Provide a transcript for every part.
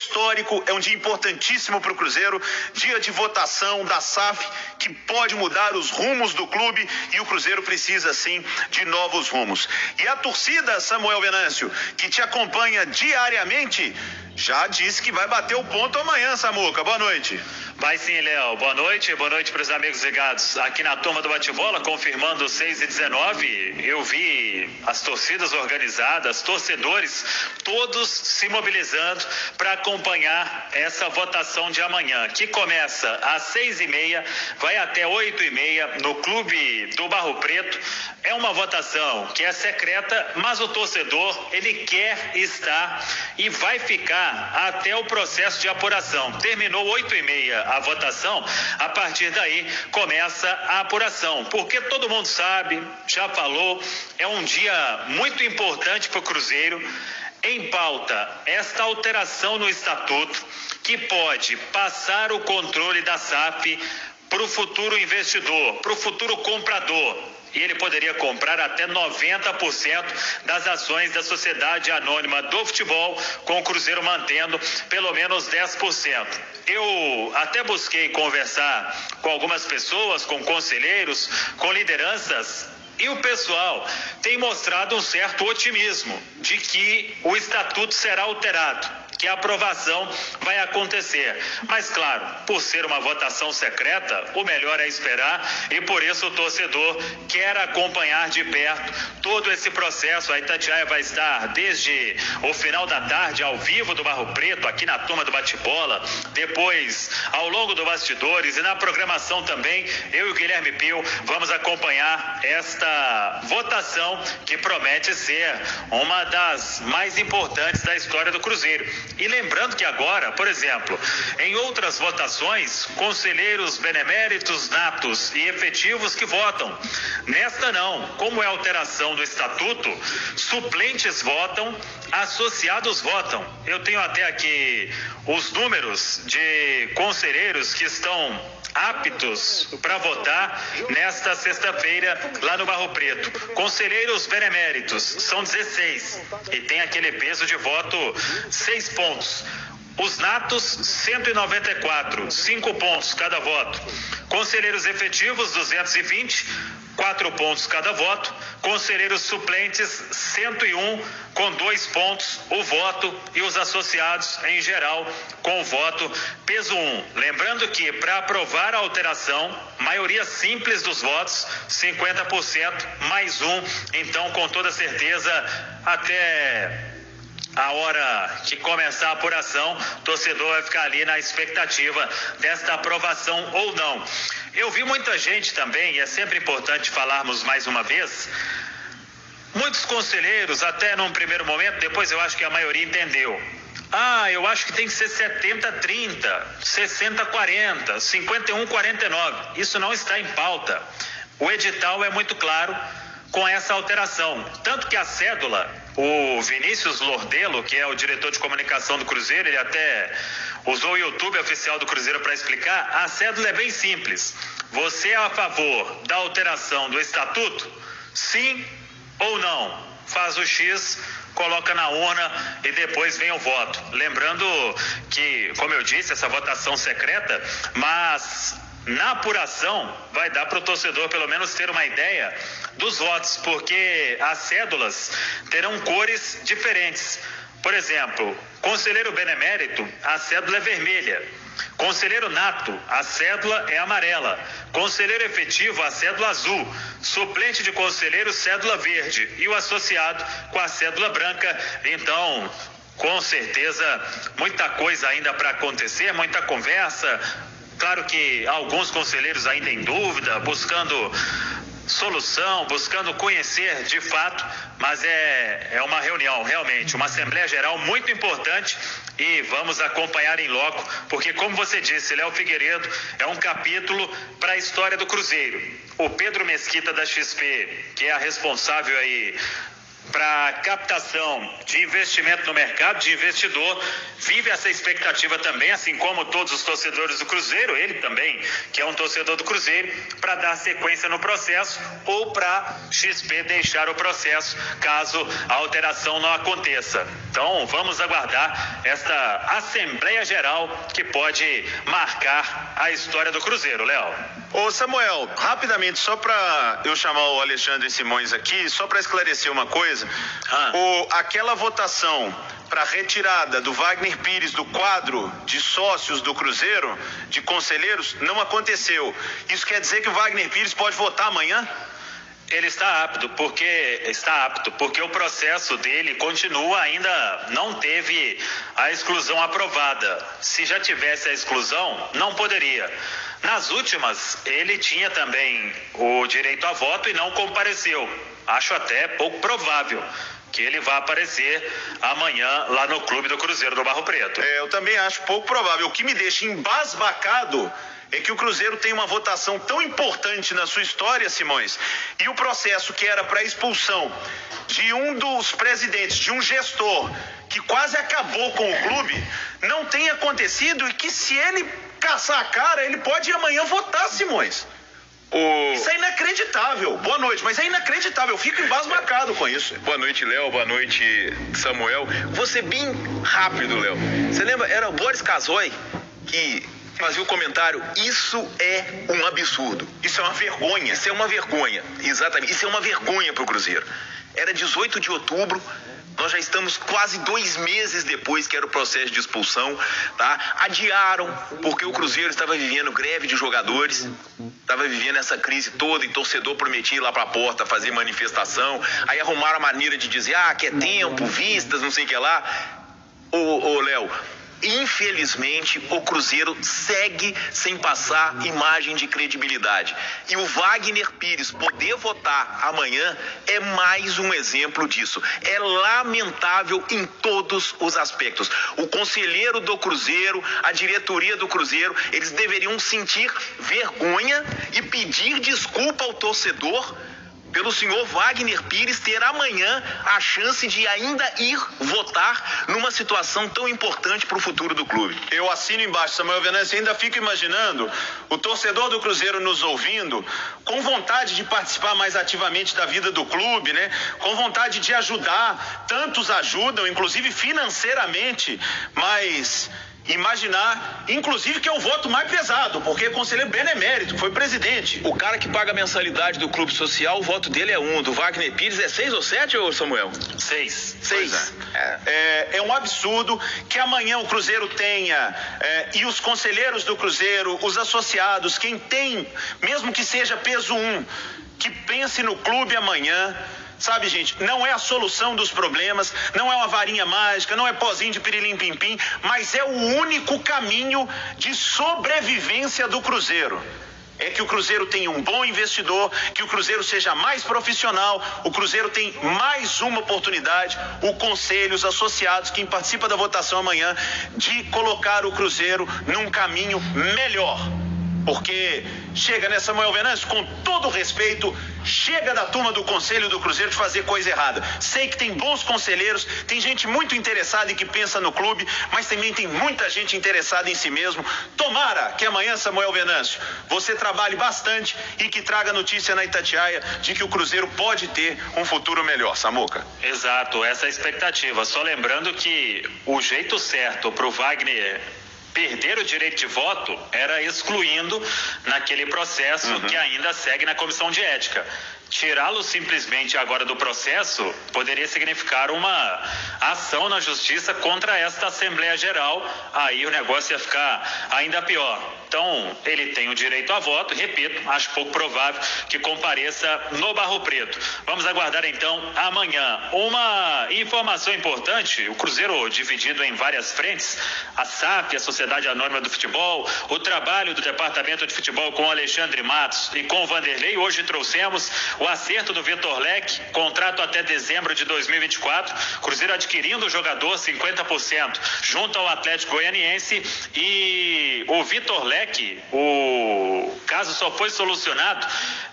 histórico, é um dia importantíssimo para o Cruzeiro, dia de votação da SAF, que pode mudar os rumos do clube, e o Cruzeiro precisa sim de novos rumos. E a torcida, Samuel Venâncio, que te acompanha diariamente, já disse que vai bater o ponto amanhã, Samuca. Boa noite. Vai sim, Léo. Boa noite para os amigos ligados aqui na turma do bate-bola, confirmando 6h19. Eu vi as torcidas organizadas, torcedores, todos se mobilizando para acompanhar essa votação de amanhã, que começa às 6h30, vai até 8h30 no Clube do Barro Preto. É uma votação que é secreta, mas o torcedor, ele quer estar e vai ficar até o processo de apuração. Terminou 8h30 a votação, a partir daí começa a apuração, porque todo mundo sabe, já falou, é um dia muito importante para o Cruzeiro. Em pauta, esta alteração no estatuto que pode passar o controle da SAF para o futuro investidor, para o futuro comprador. E ele poderia comprar até 90% das ações da Sociedade Anônima do Futebol, com o Cruzeiro mantendo pelo menos 10%. Eu até busquei conversar com algumas pessoas, com conselheiros, com lideranças, e o pessoal tem mostrado um certo otimismo de que o estatuto será alterado, que a aprovação vai acontecer. Mas, claro, por ser uma votação secreta, o melhor é esperar, e por isso o torcedor quer acompanhar de perto todo esse processo. A Itatiaia vai estar desde o final da tarde ao vivo do Barro Preto, aqui na turma do bate-bola, depois ao longo do bastidores e na programação também. Eu e o Guilherme Pio vamos acompanhar esta votação que promete ser uma das mais importantes da história do Cruzeiro. E lembrando que agora, por exemplo, em outras votações, conselheiros beneméritos, natos e efetivos que votam. Nesta não, como é alteração do estatuto, suplentes votam, associados votam. Eu tenho até aqui os números de conselheiros que estão aptos para votar nesta sexta-feira lá no Barro Preto. Conselheiros beneméritos são 16 e tem aquele peso de voto 6 pontos. Os natos 194, 5 pontos cada voto. Conselheiros efetivos 220, 4 pontos cada voto. Conselheiros suplentes 101, com 2 pontos o voto, e os associados em geral com o voto peso 1. Lembrando que para aprovar a alteração, maioria simples dos votos, 50% mais 1. Então, com toda certeza, até a hora que começar a apuração, o torcedor vai ficar ali na expectativa desta aprovação ou não. Eu vi muita gente também, e é sempre importante falarmos mais uma vez, muitos conselheiros, até num primeiro momento, depois eu acho que a maioria entendeu. Eu acho que tem que ser 70-30, 60-40, 51-49. Isso não está em pauta. O edital é muito claro com essa alteração. Tanto que a cédula, o Vinícius Lordelo, que é o diretor de comunicação do Cruzeiro, ele até usou o YouTube oficial do Cruzeiro para explicar, a cédula é bem simples. Você é a favor da alteração do estatuto? Sim ou não? Faz o X, coloca na urna e depois vem o voto. Lembrando que, como eu disse, essa votação secreta, mas na apuração vai dar para o torcedor pelo menos ter uma ideia dos votos, porque as cédulas terão cores diferentes. Por exemplo, conselheiro benemérito, a cédula é vermelha. Conselheiro nato, a cédula é amarela. Conselheiro efetivo, a cédula azul. Suplente de conselheiro, cédula verde. E o associado com a cédula branca. Então, com certeza, muita coisa ainda para acontecer, muita conversa. Claro que alguns conselheiros ainda em dúvida, buscando solução, buscando conhecer de fato, mas é uma reunião, realmente, uma Assembleia Geral muito importante, e vamos acompanhar em loco, porque, como você disse, Léo Figueiredo, é um capítulo para a história do Cruzeiro. O Pedro Mesquita da XP, que é a responsável aí para captação de investimento no mercado, de investidor, vive essa expectativa também, assim como todos os torcedores do Cruzeiro, ele também, que é um torcedor do Cruzeiro, para dar sequência no processo ou para XP deixar o processo caso a alteração não aconteça. Então vamos aguardar esta Assembleia Geral que pode marcar a história do Cruzeiro, Léo. Ô Samuel, rapidamente, só para eu chamar o Alexandre Simões aqui, só para esclarecer uma coisa, aquela votação para retirada do Wagner Pires do quadro de sócios do Cruzeiro, de conselheiros, não aconteceu. Isso quer dizer que o Wagner Pires pode votar amanhã? Ele está apto, porque o processo dele continua, ainda não teve a exclusão aprovada. Se já tivesse a exclusão, não poderia. Nas últimas, ele tinha também o direito a voto e não compareceu. Acho até pouco provável que ele vá aparecer amanhã lá no Clube do Cruzeiro do Barro Preto. Eu também acho pouco provável. O que me deixa embasbacado é que o Cruzeiro tem uma votação tão importante na sua história, Simões, e o processo que era para expulsão de um dos presidentes, de um gestor que quase acabou com o clube, não tem acontecido, e que se ele caçar a cara, ele pode ir amanhã votar, Simões. Isso é inacreditável. Boa noite, mas é inacreditável. Eu fico embasbacado com isso. Boa noite, Léo. Boa noite, Samuel. Vou ser bem rápido, Léo. Você lembra? Era o Boris Casoy que fazia o comentário: isso é um absurdo. Isso é uma vergonha. Isso é uma vergonha, exatamente. Isso é uma vergonha pro Cruzeiro. Era 18 de outubro. Nós já estamos quase 2 meses depois que era o processo de expulsão, tá? Adiaram, porque o Cruzeiro estava vivendo greve de jogadores, estava vivendo essa crise toda, e torcedor prometia ir lá para a porta fazer manifestação. Aí arrumaram a maneira de dizer, que é tempo, vistas, não sei o que lá. Ô Léo, infelizmente o Cruzeiro segue sem passar imagem de credibilidade. E o Wagner Pires poder votar amanhã é mais um exemplo disso. É lamentável em todos os aspectos. O conselheiro do Cruzeiro, a diretoria do Cruzeiro, eles deveriam sentir vergonha e pedir desculpa ao torcedor pelo senhor Wagner Pires ter amanhã a chance de ainda ir votar numa situação tão importante para o futuro do clube. Eu assino embaixo, Samuel Venâncio, ainda fico imaginando o torcedor do Cruzeiro nos ouvindo, com vontade de participar mais ativamente da vida do clube, né? Com vontade de ajudar, tantos ajudam, inclusive financeiramente, mas imaginar, inclusive, que é o voto mais pesado, porque é conselheiro benemérito, que foi presidente. O cara que paga a mensalidade do clube social, o voto dele é 1, do Wagner Pires é 6 ou 7, ô Samuel? 6. É um absurdo que amanhã o Cruzeiro tenha, e os conselheiros do Cruzeiro, os associados, quem tem, mesmo que seja peso 1, que pense no clube amanhã. Sabe, gente, não é a solução dos problemas, não é uma varinha mágica, não é pozinho de pirilim-pim-pim, mas é o único caminho de sobrevivência do Cruzeiro. É que o Cruzeiro tenha um bom investidor, que o Cruzeiro seja mais profissional, o Cruzeiro tem mais uma oportunidade, o conselho, os associados, quem participa da votação amanhã, de colocar o Cruzeiro num caminho melhor. Porque chega, né, Samuel Venâncio, com todo respeito, chega da turma do Conselho do Cruzeiro de fazer coisa errada. Sei que tem bons conselheiros, tem gente muito interessada e que pensa no clube, mas também tem muita gente interessada em si mesmo. Tomara que amanhã, Samuel Venâncio, você trabalhe bastante e que traga notícia na Itatiaia de que o Cruzeiro pode ter um futuro melhor, Samuca. Exato, essa é a expectativa. Só lembrando que o jeito certo pro Wagner perder o direito de voto era excluindo naquele processo que ainda segue na comissão de ética. Tirá-lo simplesmente agora do processo poderia significar uma ação na justiça contra esta Assembleia Geral. Aí o negócio ia ficar ainda pior. Então, ele tem o direito a voto, repito, acho pouco provável que compareça no Barro Preto. Vamos aguardar então amanhã. Uma informação importante, o Cruzeiro dividido em várias frentes, a SAF, a Sociedade Anônima do Futebol, o trabalho do Departamento de Futebol com o Alexandre Matos e com o Vanderlei. Hoje trouxemos o acerto do Vitor Leque, contrato até dezembro de 2024, Cruzeiro adquirindo o jogador 50% junto ao Atlético Goianiense, e o Vitor Leque, o caso só foi solucionado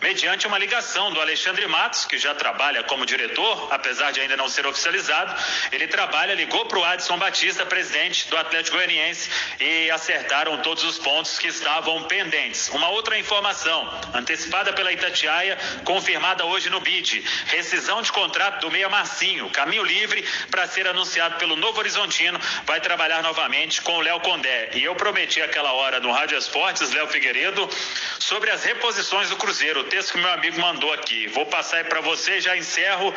mediante uma ligação do Alexandre Matos, que já trabalha como diretor, apesar de ainda não ser oficializado. Ele ligou para o Adson Batista, presidente do Atlético Goianiense, e acertaram todos os pontos que estavam pendentes. Uma outra informação, antecipada pela Itatiaia, confirmada hoje no BID, rescisão de contrato do meia Marcinho, caminho livre para ser anunciado pelo Novo Horizontino, vai trabalhar novamente com o Léo Condé. E eu prometi aquela hora no Rádio Esportes, Léo Figueiredo, sobre as reposições do Cruzeiro, o texto que meu amigo mandou aqui. Vou passar aí para você, já encerro.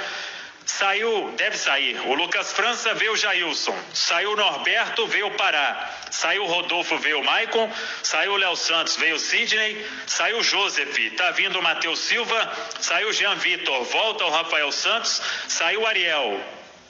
Deve sair o Lucas França, veio o Jailson, saiu o Norberto, veio o Pará, saiu o Rodolfo, veio o Maicon, saiu o Léo Santos, veio o Sidney, saiu o Joseph, tá vindo o Matheus Silva, saiu o Jean Vitor, volta o Rafael Santos, saiu o Ariel,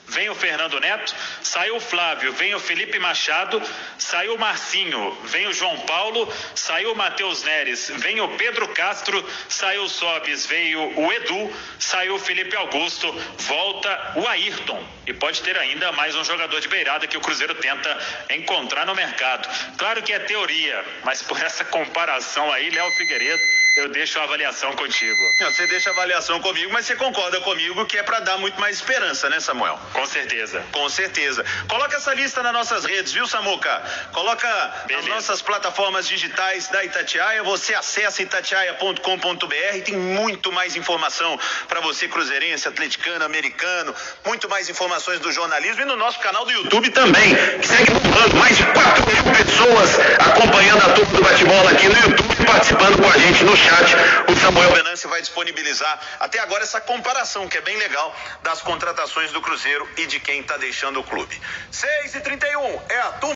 vem o Fernando Neto, saiu o Flávio, vem o Felipe Machado, saiu o Marcinho, vem o João Paulo, saiu o Matheus Neres, vem o Pedro Castro, saiu o Sobis, veio o Edu, saiu o Felipe Augusto, volta o Ayrton. E pode ter ainda mais um jogador de beirada que o Cruzeiro tenta encontrar no mercado. Claro que é teoria, mas por essa comparação aí, Léo Figueiredo, eu deixo a avaliação contigo. Você deixa a avaliação comigo, mas você concorda comigo que é para dar muito mais esperança, né, Samuel? Com certeza. Com certeza. Coloca essa lista nas nossas redes, viu, Samuca? Coloca nas nossas plataformas digitais da Itatiaia. Você acessa itatiaia.com.br. Tem muito mais informação para você, cruzeirense, atleticano, americano. Muito mais informações do jornalismo e no nosso canal do YouTube também. Que segue bombando. Mais de 4.000 pessoas acompanhando a turma do bate-bola aqui no YouTube, participando com a gente no chat. O Samuel Venâncio vai disponibilizar até agora essa comparação, que é bem legal, das contratações do Cruzeiro e de quem está deixando o clube. 6h31 é a turma